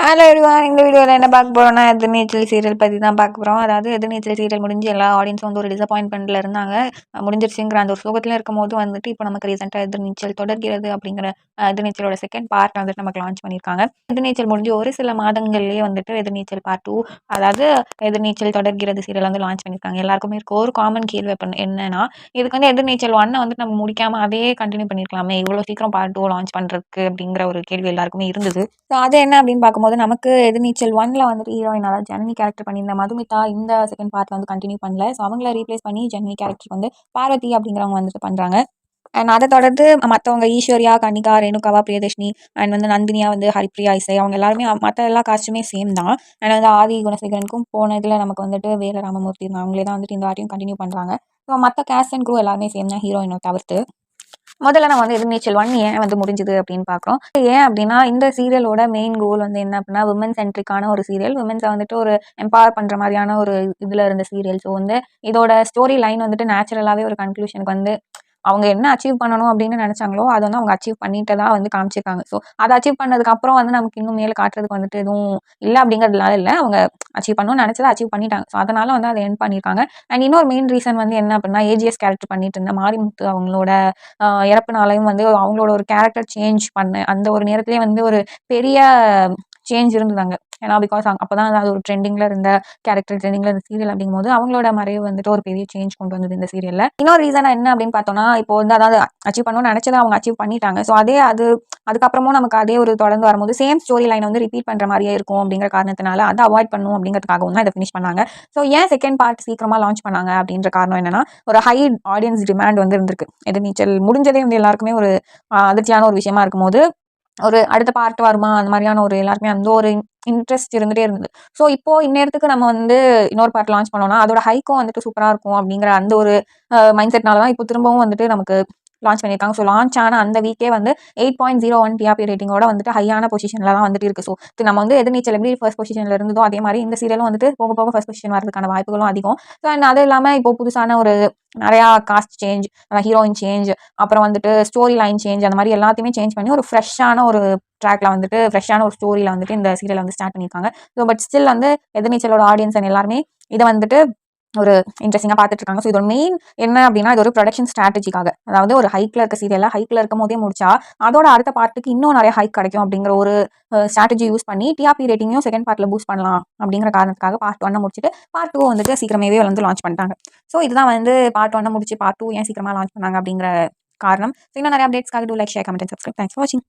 Hello everyone. இந்த வீடியோவில் என்ன பார்க்க போகிறோம்னா எதிர்நீச்சல் சீரியல் பற்றி தான் பார்க்க போகிறோம். அதாவது எதிர்நீச்சல் சீரியல் முடிஞ்சு எல்லா ஆடியன்ஸும் வந்து ஒரு டிசப்பாயின்மெண்ட்டில் இருந்தாங்க. முடிஞ்சிருச்சுங்கிற அந்த ஒரு சோகத்தில் இருக்கும்போது வந்துட்டு இப்போ நமக்கு ரீசெண்டாக எதிர்நீச்சல் தொடர்கிறது அப்படிங்கிற எதிர்நீச்சலோட செகண்ட் பார்ட் வந்துட்டு நமக்கு லான்ச் பண்ணியிருக்காங்க. எதிர்நீச்சல் முடிஞ்சு ஒரு சில மாதங்கள்லேயே வந்துட்டு எதிர்நீச்சல் பார்ட் 2, அதாவது எதிர்நீச்சல் தொடர்கிறது சீரியல் வந்து லான்ச் பண்ணியிருக்காங்க. எல்லாருக்குமே இருக்க ஒரு காமன் கேள்வி என்னன்னா, இதுக்கு வந்து எதிர்நீச்சல் 1 வந்துட்டு நம்ம முடிக்காமல் அதே கண்டினியூ பண்ணியிருக்கலாமே, இவ்வளோ சீக்கிரம் பார்ட் 2 லான்ச் பண்ணுறதுக்கு அப்படிங்கிற ஒரு கேள்வி எல்லாருக்குமே இருந்தது. ஸோ அது என்ன அப்படின்னு பார்க்கும்போது நமக்கு எதிர்நீச்சல் 1ல வந்துட்டு ஹீரோயின் அதாவது ஜனனி கேரக்டர் பண்ணியிருந்த மதுமிதா இந்த செகண்ட் பார்ட்ல வந்து கண்டினியூ பண்ணல. ஸோ அவங்கள ரீப்ளேஸ் பண்ணி ஜனனி கேரக்டர் வந்து பார்வதி அப்படிங்கிறவங்க வந்துட்டு பண்ணுறாங்க. அண்ட் அதை தொடர்ந்து மற்றவங்க ஈஸ்வர்யா, கனிகா, ரேணுகாவா, பிரியதர்ஷினி அண்ட் வந்து நந்தினியா வந்து ஹரிப்ரியா, இசை அவங்க எல்லாருமே மற்ற எல்லா காஸ்ட்டுமே சேம் தான். அண்ட் வந்து ஆதி குணசேகரனுக்கும் போன இதில் நமக்கு வந்துட்டு வேல ராமமூர்த்தி அவங்களே தான் வந்துட்டு இந்த வாட்டியும் கண்டினியூ பண்ணுறாங்க. ஸோ மற்ற கேஸ்ட் அண்ட் க்ரூ எல்லாருமே சேம் தான், ஹீரோயினை தவிர்த்து. முதல்ல நம்ம வந்து எதிர்நீச்சல் 1 ஏன் வந்து முடிஞ்சுது அப்படின்னு பார்க்குறோம். ஏன் அப்படின்னா இந்த சீரியலோட மெயின் கோல் வந்து என்ன அப்படின்னா விமன் சென்ட்ரிக்கான ஒரு சீரியல். விமன்ஸை வந்துட்டு ஒரு எம்பவர் பண்ணுற மாதிரியான ஒரு இதில் இருந்த சீரியல். ஸோ வந்து இதோட ஸ்டோரி லைன் வந்துட்டு நேச்சுரலாகவே ஒரு கன்க்ளூஷனுக்கு வந்து அவங்க என்ன அச்சீவ் பண்ணணும் அப்படின்னு நினச்சாங்களோ அதை வந்து அவங்க அச்சீவ் பண்ணிட்டதா வந்து காமிச்சிருக்காங்க. ஸோ அதை அச்சீவ் பண்ணதுக்கப்புறம் வந்து நமக்கு இன்னும் மேலே காட்டுறதுக்கு வந்துட்டு எதுவும் இல்லை அப்படிங்கிறதுனால இல்லை, அவங்க அச்சீவ் பண்ணணும்னு நினச்சதை அச்சீவ் பண்ணிட்டாங்க. ஸோ அதனால வந்து அதை எண்ட் பண்ணியிருக்காங்க. அண்ட் இன்னொரு மெயின் ரீசன் வந்து என்ன அப்படின்னா ஏஜிஎஸ் கேரக்டர் பண்ணிட்டு இருந்த மாரிமுத்து அவங்களோட இறப்புனாலையும் வந்து அவங்களோட ஒரு கேரக்டர் சேஞ்ச் பண்ண அந்த ஒரு நேரத்திலேயே வந்து ஒரு பெரிய சேஞ்ச் இருந்ததாங்க. ஏன்னா பிகாஸ் அப்போதான் அது ஒரு ட்ரெண்டிங்கில் இருந்த கேரக்டர், ட்ரெண்டிங்கில் இருந்த சீரியல் அப்படிங்கும்போது அவங்களோட மறைவு வந்துட்டு ஒரு பெரிய சேஞ்ச் கொண்டு வந்தது இந்த சீரியலில். இன்னொரு ரீசன் என்ன அப்படின்னு பார்த்தோம்னா, இப்போ வந்து அதாவது அச்சீவ் பண்ணணும்னு நினச்சதை அவங்க அச்சீவ் பண்ணிட்டாங்க. ஸோ அதுக்கப்புறமும் நமக்கு அதே ஒரு தொடர்ந்து வரும்போது சேம் ஸ்டோரி லைன் வந்து ரிப்பீட் பண்ணுற மாதிரியே இருக்கும் அப்படிங்கிற காரணத்தினால அதை அவாய்ட் பண்ணணும் அப்படிங்கிறதுக்காகவும் தான் இதை ஃபினிஷ் பண்ணாங்க. ஸோ ஏன் செகண்ட் பார்ட் சீக்கிரமாக லான்ச் பண்ணாங்க அப்படின்ற காரணம் என்னன்னா, ஒரு ஹை ஆடியன்ஸ் டிமாண்ட் வந்து இருந்திருக்கு. எதிர்நீச்சல் முடிஞ்சதே வந்து எல்லாருக்குமே ஒரு அதிர்ச்சியான ஒரு விஷயமா இருக்கும்போது ஒரு அடுத்த பார்ட் வருமா அந்த மாதிரியான ஒரு எல்லாருக்குமே அந்த ஒரு இன்ட்ரெஸ்ட் இருந்துகிட்டே இருந்தது. ஸோ இப்போ இந்நேரத்துக்கு நம்ம வந்து இன்னொரு பார்ட் லான்ச் பண்ணோம்னா அதோட ஹைக்கும் வந்துட்டு சூப்பராக இருக்கும் அப்படிங்கிற அந்த ஒரு மைண்ட் செட்னால தான் இப்போ திரும்பவும் வந்துட்டு நமக்கு லான்ச் பண்ணியிருக்காங்க. ஸோ லான்ச் ஆன அந்த வீக்கே வந்து 8.01 டிஆர்பி ரேட்டிங்கோட வந்துட்டு ஹையான பொசிஷனில் தான் வந்துட்டு இருக்குது. ஸோ நம்ம வந்து எதிர்நீச்சல் எப்படி ஃபர்ஸ்ட் பொசிஷனில் இருந்ததோ அதே மாதிரி இந்த சீரியலும் வந்துட்டு போக போக ஃபர்ஸ்ட் பொசிஷன் வரதுக்கான வாய்ப்புகளும் அதிகம். ஸோ அண்ட் அது இல்லாமல் இப்போ புதுசான ஒரு நிறையா காஸ்ட் சேஞ்ச், ஹீரோயின் சேஞ்ச், அப்புறம் வந்துட்டு ஸ்டோரி லைன் சேஞ்ச், அந்த மாதிரி எல்லாத்தையுமே சேஞ்ச் பண்ணி ஒரு ஃப்ரெஷ்ஷான ஒரு ட்ராக்ல வந்துட்டு ஃப்ரெஷ்ஷான ஒரு ஸ்டோரியில் வந்துட்டு இந்த சீரியல் வந்து ஸ்டார்ட் பண்ணியிருக்காங்க. ஸோ பட் ஸ்டில் வந்து எதிர்நீச்சலோட ஆடியன்ஸ் அண்ட் எல்லாருமே இதை வந்துட்டு ஒரு இன்ட்ரெஸ்டிங்காக பார்த்துட்டு இருக்காங்க. ஸோ இதோட மெயின் என்ன அப்படின்னா இது ஒரு ப்ரொடக்ஷன் ஸ்ட்ராட்டஜிக்காக, அதாவது ஒரு ஹைக்கில் இருக்க சீரியலில் ஹைக்கில் இருக்கும் போதே முடிச்சா அதோட அடுத்த பார்ட்டுக்கு இன்னும் நிறைய ஹைக் கிடைக்கும் அப்படிங்கிற ஒரு ஸ்ட்ராட்டஜி யூஸ் பண்ணி டிஆர்பி ரேட்டிங்கையும் செகண்ட் பார்ட்டில் பூஸ்ட் பண்ணலாம் அப்படிங்கிற காரணத்துக்காக பார்ட் 1 முடிச்சுட்டு பார்ட் 2 வந்துட்டு சீக்கிரமே வந்து லான்ச் பண்ணிட்டாங்க. ஸோ இதுதான் வந்து பார்ட் 1 முடிச்சு பார்ட் 2 ஏன் சீக்கிரமாக லான்ச் பண்ணாங்க அப்படிங்கிற காரணம். ஸோ இன்னும் நிறைய அப்டேட்ஸ்க்காக do like, share, comment and subscribe. Thanks for வாட்சிங்.